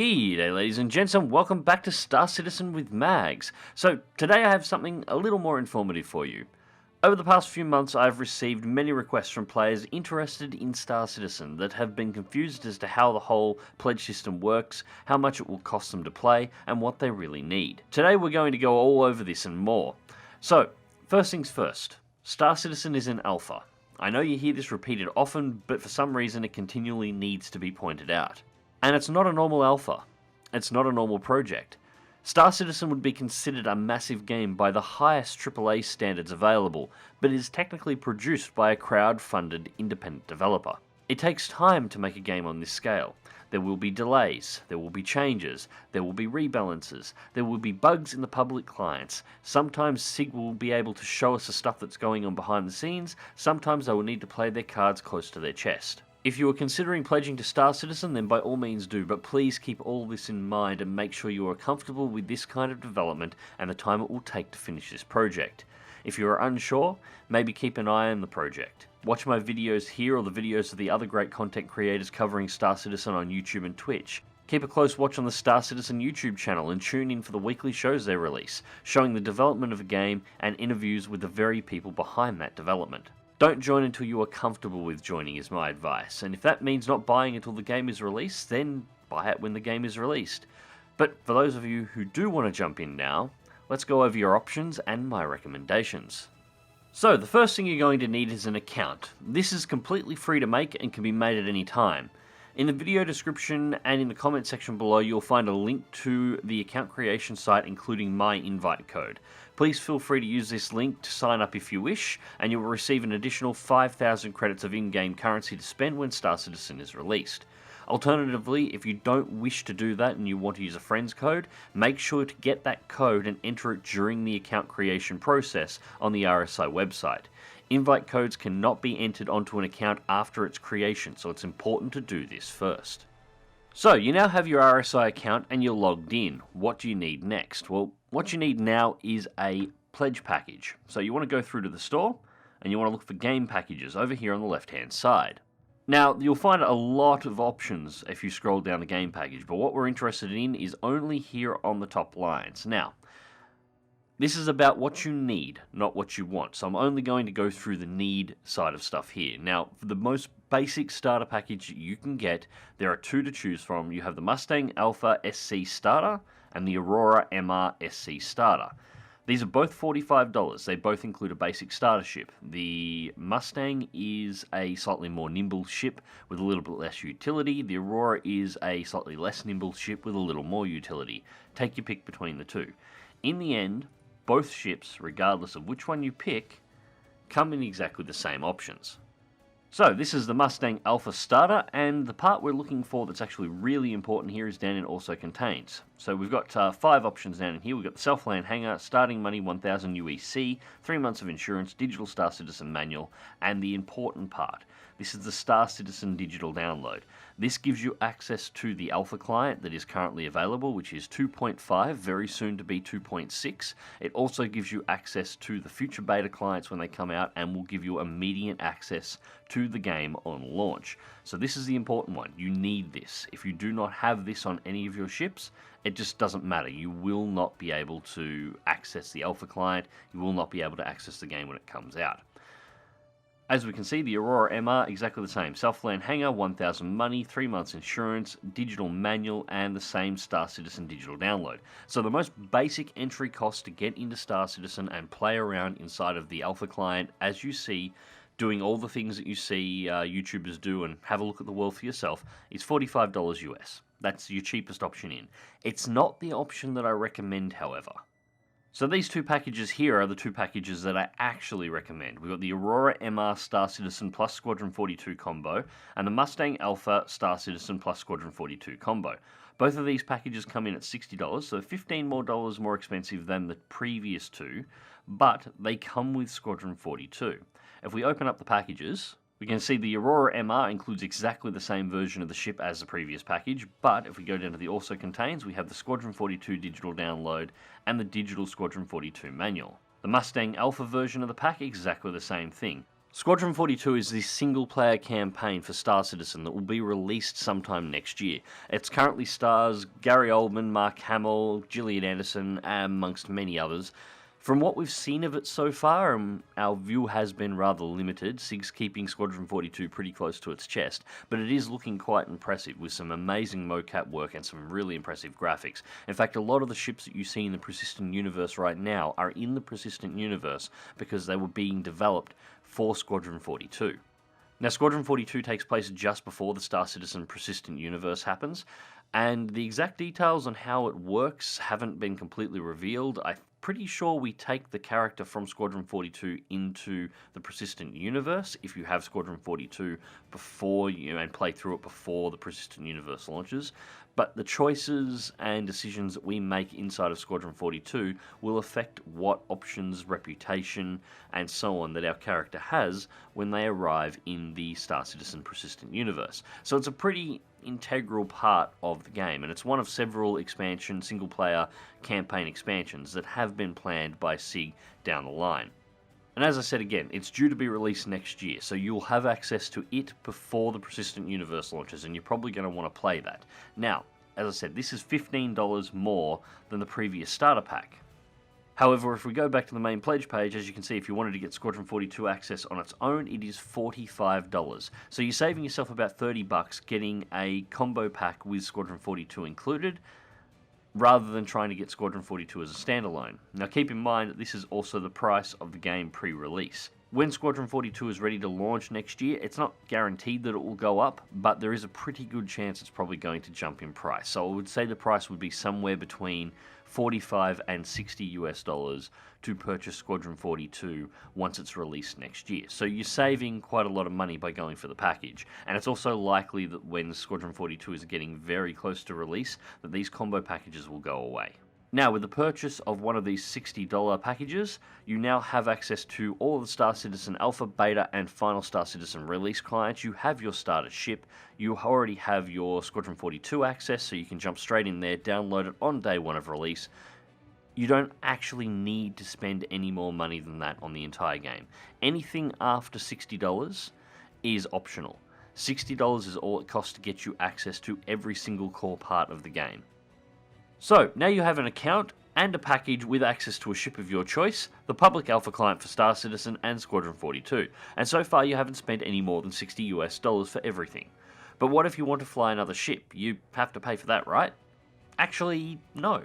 G'day ladies and gents, and welcome back to Star Citizen with Mags. So today I have something a little more informative for you. Over the past few months I've received many requests from players interested in Star Citizen that have been confused as to how the whole pledge system works, how much it will cost them to play, and what they really need. Today we're going to go all over this and more. So, first things first, Star Citizen is in alpha. I know you hear this repeated often, but for some reason it continually needs to be pointed out. And it's not a normal alpha. It's not a normal project. Star Citizen would be considered a massive game by the highest AAA standards available, but is technically produced by a crowd-funded independent developer. It takes time to make a game on this scale. There will be delays, there will be changes, there will be rebalances, there will be bugs in the public clients. Sometimes SIG will be able to show us the stuff that's going on behind the scenes, sometimes they will need to play their cards close to their chest. If you are considering pledging to Star Citizen, then by all means do, but please keep all this in mind and make sure you are comfortable with this kind of development and the time it will take to finish this project. If you are unsure, maybe keep an eye on the project. Watch my videos here or the videos of the other great content creators covering Star Citizen on YouTube and Twitch. Keep a close watch on the Star Citizen YouTube channel and tune in for the weekly shows they release, showing the development of a game and interviews with the very people behind that development. Don't join until you are comfortable with joining is my advice, and if that means not buying until the game is released, then buy it when the game is released. But for those of you who do want to jump in now, let's go over your options and my recommendations. So the first thing you're going to need is an account. This is completely free to make and can be made at any time. In the video description and in the comment section below you'll find a link to the account creation site including my invite code. Please feel free to use this link to sign up if you wish, and you will receive an additional 5,000 credits of in-game currency to spend when Star Citizen is released. Alternatively, if you don't wish to do that and you want to use a friend's code, make sure to get that code and enter it during the account creation process on the RSI website. Invite codes cannot be entered onto an account after its creation, so it's important to do this first. So, you now have your RSI account and you're logged in. What do you need next? Well, what you need now is a pledge package. So you want to go through to the store and you want to look for game packages over here on the left-hand side. Now, you'll find a lot of options if you scroll down the game package, but what we're interested in is only here on the top lines. Now, this is about what you need, not what you want. So I'm only going to go through the need side of stuff here. Now, for the most basic starter package you can get, there are two to choose from. You have the Mustang Alpha SC Starter and the Aurora MR SC Starter. These are both $45. They both include a basic starter ship. The Mustang is a slightly more nimble ship with a little bit less utility. The Aurora is a slightly less nimble ship with a little more utility. Take your pick between the two. In the end, both ships, regardless of which one you pick, come in exactly the same options. So this is the Mustang Alpha Starter, and the part we're looking for that's actually really important here is down in Also Contains. So we've got 5 options down in here. We've got the self-land hangar, starting money 1,000 UEC, 3 months of insurance, digital Star Citizen manual, and the important part. This is the Star Citizen digital download. This gives you access to the alpha client that is currently available, which is 2.5, very soon to be 2.6. It also gives you access to the future beta clients when they come out and will give you immediate access to the game on launch. So this is the important one. You need this. If you do not have this on any of your ships, it just doesn't matter. You will not be able to access the alpha client. You will not be able to access the game when it comes out. As we can see, the Aurora MR, exactly the same. Self-land hangar, 1,000 money, 3 months insurance, digital manual, and the same Star Citizen digital download. So the most basic entry cost to get into Star Citizen and play around inside of the alpha client, as you see, doing all the things that you see YouTubers do and have a look at the world for yourself, is $45 US. That's your cheapest option in. It's not the option that I recommend, however. So these two packages here are the two packages that I actually recommend. We've got the Aurora MR Star Citizen plus Squadron 42 combo and the Mustang Alpha Star Citizen plus Squadron 42 combo. Both of these packages come in at $60, so $15 more expensive than the previous two, but they come with Squadron 42. If we open up the packages, we can see the Aurora MR includes exactly the same version of the ship as the previous package, but if we go down to the Also Contains, we have the Squadron 42 digital download and the digital Squadron 42 manual. The Mustang Alpha version of the pack, exactly the same thing. Squadron 42 is the single-player campaign for Star Citizen that will be released sometime next year. It currently stars Gary Oldman, Mark Hamill, Gillian Anderson, amongst many others. From what we've seen of it so far, our view has been rather limited, SIG's keeping Squadron 42 pretty close to its chest, but it is looking quite impressive with some amazing mocap work and some really impressive graphics. In fact, a lot of the ships that you see in the Persistent Universe right now are in the Persistent Universe because they were being developed for Squadron 42. Now, Squadron 42 takes place just before the Star Citizen Persistent Universe happens, and the exact details on how it works haven't been completely revealed. I'm pretty sure we take the character from Squadron 42 into the Persistent Universe if you have Squadron 42 before and play through it before the Persistent Universe launches. But the choices and decisions that we make inside of Squadron 42 will affect what options, reputation, and so on that our character has when they arrive in the Star Citizen Persistent Universe. So it's a pretty integral part of the game, and it's one of several single-player campaign expansions that have been planned by SIG down the line. And as I said again, it's due to be released next year, so you'll have access to it before the Persistent Universe launches, and you're probably going to want to play that. Now, as I said, this is $15 more than the previous starter pack. However, if we go back to the main pledge page, as you can see, if you wanted to get Squadron 42 access on its own, it is $45. So you're saving yourself about $30 getting a combo pack with Squadron 42 included, rather than trying to get Squadron 42 as a standalone. Now keep in mind that this is also the price of the game pre-release. When Squadron 42 is ready to launch next year, it's not guaranteed that it will go up, but there is a pretty good chance it's probably going to jump in price. So I would say the price would be somewhere between $45 and $60 to purchase Squadron 42 once it's released next year. So you're saving quite a lot of money by going for the package. And it's also likely that when Squadron 42 is getting very close to release, that these combo packages will go away. Now, with the purchase of one of these $60 packages, you now have access to all of the Star Citizen Alpha, Beta, and Final Star Citizen release clients. You have your starter ship. You already have your Squadron 42 access, so you can jump straight in there, download it on day one of release. You don't actually need to spend any more money than that on the entire game. Anything after $60 is optional. $60 is all it costs to get you access to every single core part of the game. So, now you have an account and a package with access to a ship of your choice, the public alpha client for Star Citizen and Squadron 42, and so far you haven't spent any more than $60 for everything. But what if you want to fly another ship? You have to pay for that, right? Actually, no.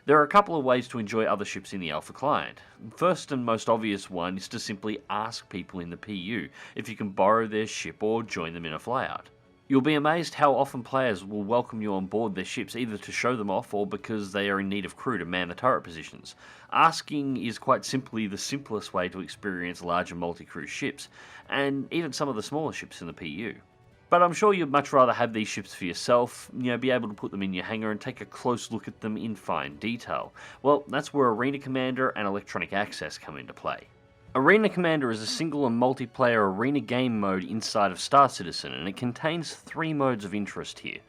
There are a couple of ways to enjoy other ships in the alpha client. First and most obvious one is to simply ask people in the PU if you can borrow their ship or join them in a flyout. You'll be amazed how often players will welcome you on board their ships, either to show them off or because they are in need of crew to man the turret positions. Asking is quite simply the simplest way to experience larger multi-crew ships, and even some of the smaller ships in the PU. But I'm sure you'd much rather have these ships for yourself, be able to put them in your hangar and take a close look at them in fine detail. Well, that's where Arena Commander and Electronic Access come into play. Arena Commander is a single and multiplayer arena game mode inside of Star Citizen, and it contains 3 modes of interest here.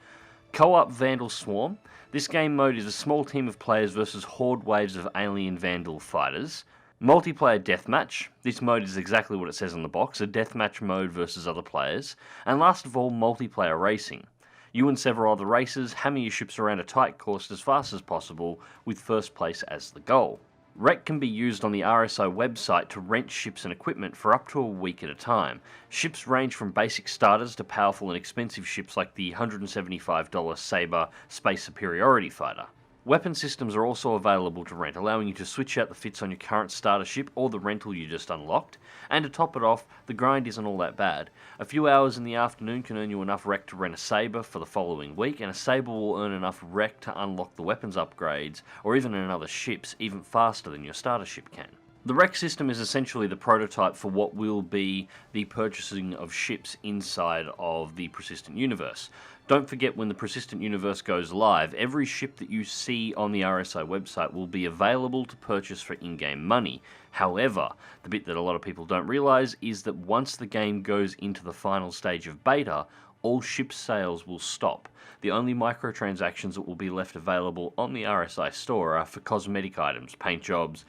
Co-op Vandal Swarm. This game mode is a small team of players versus horde waves of alien Vandal fighters. Multiplayer Deathmatch. This mode is exactly what it says on the box, a deathmatch mode versus other players. And last of all, Multiplayer Racing. You and several other racers hammer your ships around a tight course as fast as possible, with first place as the goal. Rec can be used on the RSI website to rent ships and equipment for up to a week at a time. Ships range from basic starters to powerful and expensive ships like the $175 Sabre Space Superiority Fighter. Weapon systems are also available to rent, allowing you to switch out the fits on your current starter ship or the rental you just unlocked. And to top it off, the grind isn't all that bad. A few hours in the afternoon can earn you enough rec to rent a Sabre for the following week, and a Sabre will earn enough rec to unlock the weapons upgrades, or even in other ships, even faster than your starter ship can. The rec system is essentially the prototype for what will be the purchasing of ships inside of the Persistent Universe. Don't forget, when the Persistent Universe goes live, every ship that you see on the RSI website will be available to purchase for in-game money. However, the bit that a lot of people don't realise is that once the game goes into the final stage of beta, all ship sales will stop. The only microtransactions that will be left available on the RSI store are for cosmetic items, paint jobs,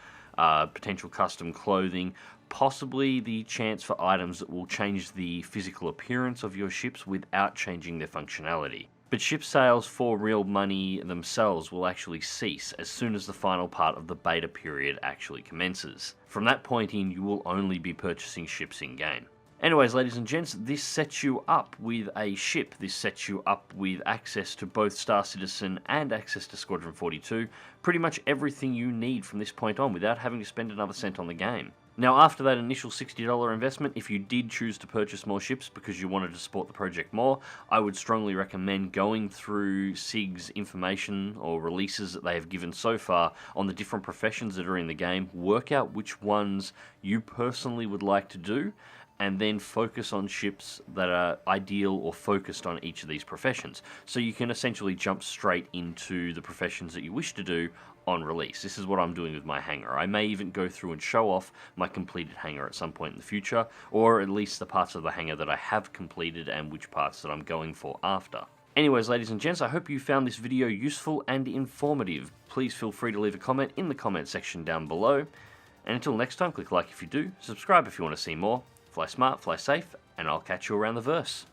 potential custom clothing, possibly the chance for items that will change the physical appearance of your ships without changing their functionality. But ship sales for real money themselves will actually cease as soon as the final part of the beta period actually commences. From that point in, you will only be purchasing ships in-game. Anyways, ladies and gents, this sets you up with a ship. This sets you up with access to both Star Citizen and access to Squadron 42. Pretty much everything you need from this point on without having to spend another cent on the game. Now, after that initial $60 investment, if you did choose to purchase more ships because you wanted to support the project more, I would strongly recommend going through SIG's information or releases that they have given so far on the different professions that are in the game, work out which ones you personally would like to do, and then focus on ships that are ideal or focused on each of these professions. So you can essentially jump straight into the professions that you wish to do on release. This is what I'm doing with my hangar. I may even go through and show off my completed hangar at some point in the future, or at least the parts of the hangar that I have completed and which parts that I'm going for after. Anyways, ladies and gents, I hope you found this video useful and informative. Please feel free to leave a comment in the comment section down below. And until next time, click like if you do, subscribe if you want to see more. Fly smart, fly safe, and I'll catch you around the verse.